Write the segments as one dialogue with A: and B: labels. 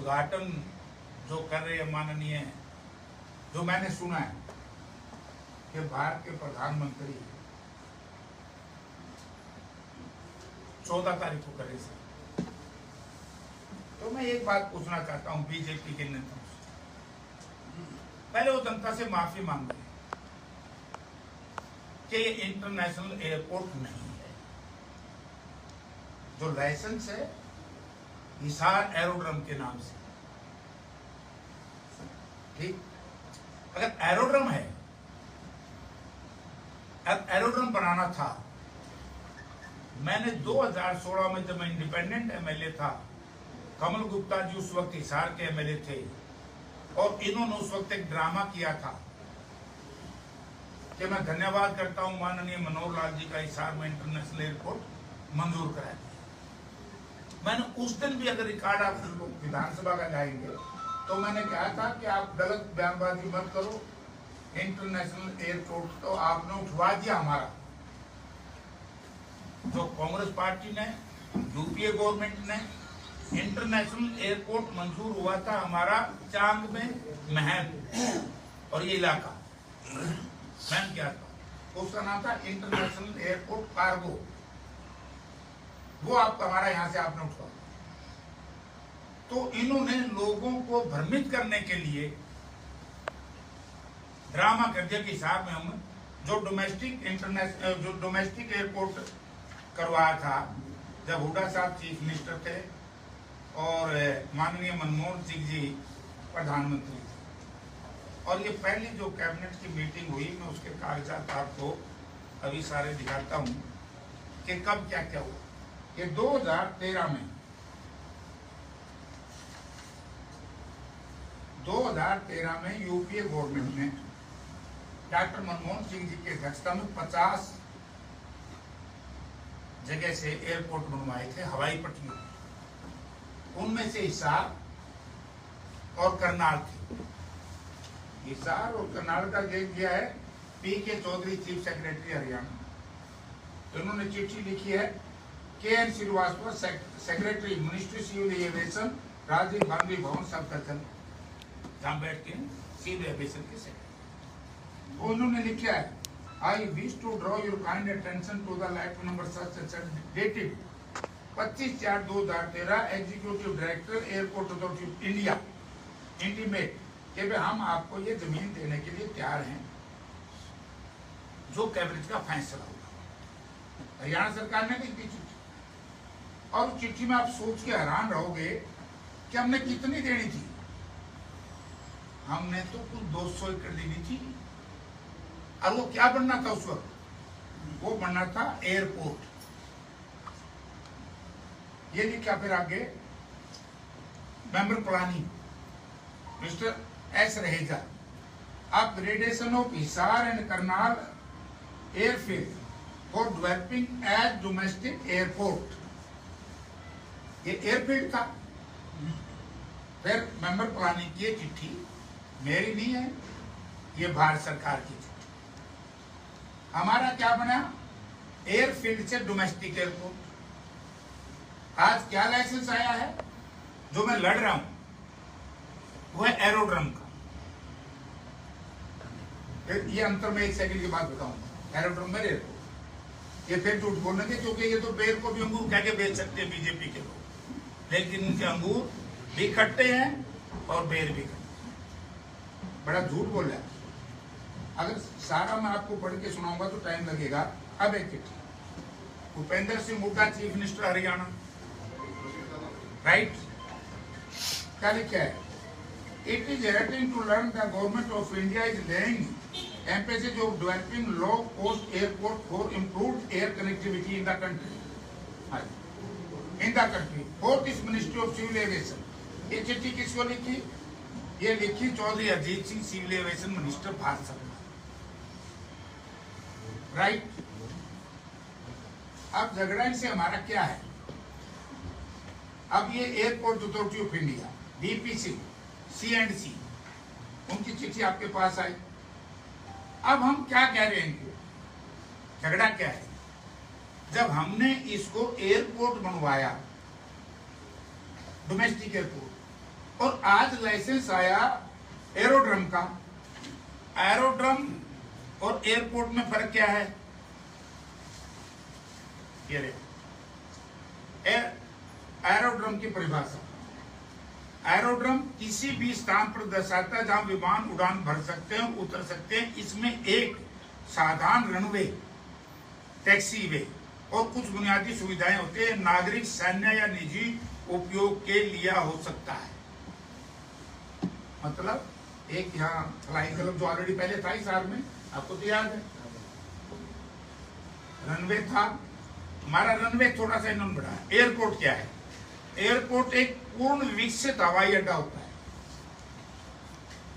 A: उद्घाटन जो कर रहे हैं माननीय, जो मैंने सुना है कि भारत के प्रधानमंत्री 14 तारीख को करे सर, तो मैं एक बात पूछना चाहता हूं बीजेपी के नेताओं से। पहले वो जनता से माफी मांग रहे कि ये इंटरनेशनल एयरपोर्ट नहीं है, जो लाइसेंस है हिसार एरोड्रम के नाम से। ठीक, अगर एरोड्रम है, एरोड्रम बनाना था, मैंने 2016 में जब मैं इंडिपेंडेंट एमएलए था, कमल गुप्ता जी उस वक्त हिसार के एमएलए थे और इन्होंने उस वक्त एक ड्रामा किया था कि मैं धन्यवाद करता हूं माननीय मनोहर लाल जी का, हिसार में इंटरनेशनल एयरपोर्ट मंजूर करा दिया। मैंने उस दिन भी, अगर रिकॉर्ड आप विधानसभा का जाएंगे, तो मैंने कहा था कि आप गलत बयानबाजी मत करो, इंटरनेशनल एयरपोर्ट तो आपने उठवा दिया हमारा। जो कांग्रेस पार्टी ने, यूपीए गवर्नमेंट ने, इंटरनेशनल एयरपोर्ट मंजूर हुआ था हमारा चांग में महल और ये इलाका, मैंने क्या था, उसका नाम था इंटरनेशनल एयरपोर्ट कार्गो, वो आपका हमारा यहां से आपने उठवा। तो इन्होंने लोगों को भ्रमित करने के लिए ड्रामा कर दिया कि हिसार में हम जो डोमेस्टिक एयरपोर्ट करवाया था, जब हुड्डा साहब चीफ मिनिस्टर थे और माननीय मनमोहन सिंह जी प्रधानमंत्री थे, और ये पहली जो कैबिनेट की मीटिंग हुई, मैं उसके कागजात आपको अभी सारे दिखाता हूं कि कब क्या क्या हुआ। ये 2013 में यूपीए गवर्नमेंट ने डॉक्टर मनमोहन सिंह जी की अध्यक्षता में 50 जगह से एयरपोर्ट बनवाए थे, हवाई पट्टियों, उनमें से हिसार और करनाल थे। हिसार और करनाल का देख दिया है PK Chaudhary, chief secretary Haryana. इन्होंने चिट्ठी लिखी है K N. Srivastava, secretary ministry civil aviation, Rajiv Gandhi Bhavan, सब सर्कल, जहां बैठ के सिविल एविएशन के सेक्रेटरी। उन्होंने लिखा है, I wish to draw your kind attention to the letter number such dated 25/4/2013, executive director airport authority India intimate कि हम आपको ये जमीन देने के लिए तैयार हैं, जो कैबिनेट का फैसला होगा। हरियाणा सरकार ने लिखी चिट्ठी, और चिट्ठी में आप सोच के हैरान रहोगे कि हमने कितनी देनी थी। हमने तो कुछ 200 एकड़ देनी थी, और वो क्या बनना था उस वक्त, वो बनना था एयरपोर्ट। ये लिखा फिर आगे, मेंबर प्लानिंग मिस्टर एस रहेगा, upgradation of Hisar and Karnal airfield for developing as domestic airport. ये एयरफील्ड था। फिर मेंबर प्लानिंग की चिट्ठी मेरी नहीं है, ये भारत सरकार की चिट्ठी। हमारा क्या बना, एयरफील्ड से डोमेस्टिक एयरपोर्ट। आज क्या लाइसेंस आया है, जो मैं लड़ रहा हूं, वो है एरोड्रम का। ये अंतर में एक सेकंड की बात बताऊंगा, एरोड्रम में एयरपोर्ट। ये फिर झूठ बोलेंगे, क्योंकि ये तो बेर को भी अंगूर कह के बेच सकते हैं बीजेपी के लोग, लेकिन इनके अंगूर भी खट्टे हैं और बेर भी खट्टे। बड़ा झूठ बोल रहा है। अगर सारा मैं आपको पढ़ के सुनाऊंगा तो टाइम लगेगा। अब एक चिट्ठी, Bhupinder Singh Hooda, chief minister Haryana, right, क्या लिखा है, it is heritage to learn the government of India is laying emphasis of developing low cost airport for improved air connectivity in the country, for this ministry of civil aviation. ये चिट्ठी किसको लिखी, ये लिखी Chaudhary Ajit Singh, civil aviation minister, Bharat सरकार, right. अब झगड़ा इनसे हमारा क्या है, अब ये airport authority of India, DPC, C&C, उनकी चिट्ठी आपके पास आई। अब हम क्या कह रहे हैं इनको, झगड़ा क्या है, जब हमने इसको एयरपोर्ट बनवाया, डोमेस्टिक एयरपोर्ट, और आज लाइसेंस आया एरोड्रम का। एरोड्रम और एयरपोर्ट में फर्क क्या है? ये एरोड्रम की परिभाषा, एरोड्रम किसी भी स्थान पर दर्शाता है जहां विमान उड़ान भर सकते हैं, उतर सकते हैं। इसमें एक साधारण रनवे, टैक्सी वे और कुछ बुनियादी सुविधाएं होते हैं। नागरिक, सैन्य या निजी उपयोग के लिए हो सकता है। मतलब एक यहाँ फ्लाइंग क्लब जो ऑलरेडी पहले था इस साल में, आपको तो याद है, रनवे था हमारा। रनवे थोड़ा सा इन्होंने बढ़ाया। एयरपोर्ट क्या है? एयरपोर्ट एक पूर्ण विकसित हवाई अड्डा होता है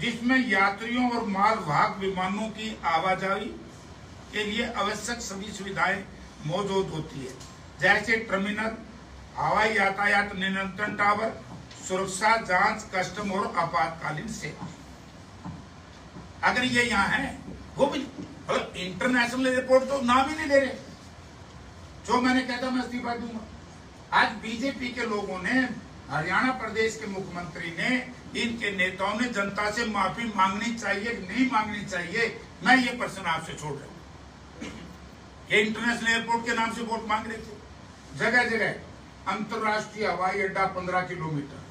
A: जिसमें यात्रियों और मालवाहक विमानों की आवाजाही के लिए आवश्यक सभी सुविधाएं मौजूद होती है, जैसे टर्मिनल, हवाई यातायात नियंत्रण टावर, सुरक्षा जांच, कस्टम और आपातकालीन सेवा। अगर ये यहाँ है, वो भी मतलब इंटरनेशनल एयरपोर्ट तो नाम ही नहीं ले रहे। जो मैंने कहता मैं इस्तीफा दूंगा। आज बीजेपी के लोगों ने, हरियाणा प्रदेश के मुख्यमंत्री ने, इनके नेताओं ने जनता से माफी मांगनी चाहिए कि नहीं मांगनी चाहिए, मैं ये प्रश्न आपसे छोड़ रहा हूं। ये इंटरनेशनल एयरपोर्ट के नाम से वोट मांग रहे थे। जगह जगह अंतरराष्ट्रीय हवाई अड्डा 15 किलोमीटर,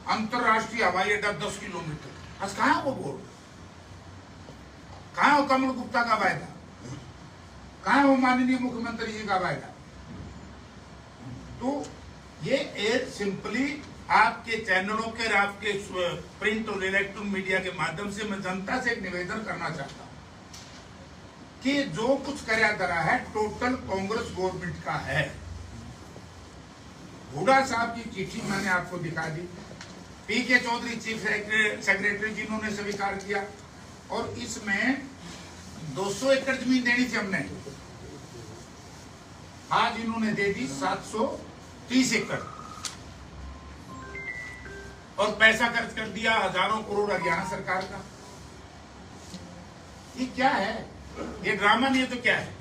A: अंतरराष्ट्रीय हवाई अड्डा 10 किलोमीटर। आज कहां वो वोट? कहां वो कमल गुप्ता का वायदा? कहां वो माननीय मुख्यमंत्री जी का वायदा? तो ये सिंपली आपके चैनलों के, आपके प्रिंट और इलेक्ट्रॉनिक मीडिया के माध्यम से मैं जनता से एक निवेदन करना चाहता हूं कि जो कुछ करा धरा है टोटल कांग्रेस गवर्नमेंट का है। हुडा साहब की चिट्ठी मैंने आपको दिखा दी, पीके चौधरी चीफ सेक्रेटरी जिन्होंने स्वीकार किया, और इसमें 200 एकड़ जमीन देनी थी हमने, आज इन्होंने दे दी 730 एकड़ और पैसा खर्च कर दिया हजारों करोड़ हरियाणा सरकार का। ये क्या है? ये ड्रामा नहीं है तो क्या है?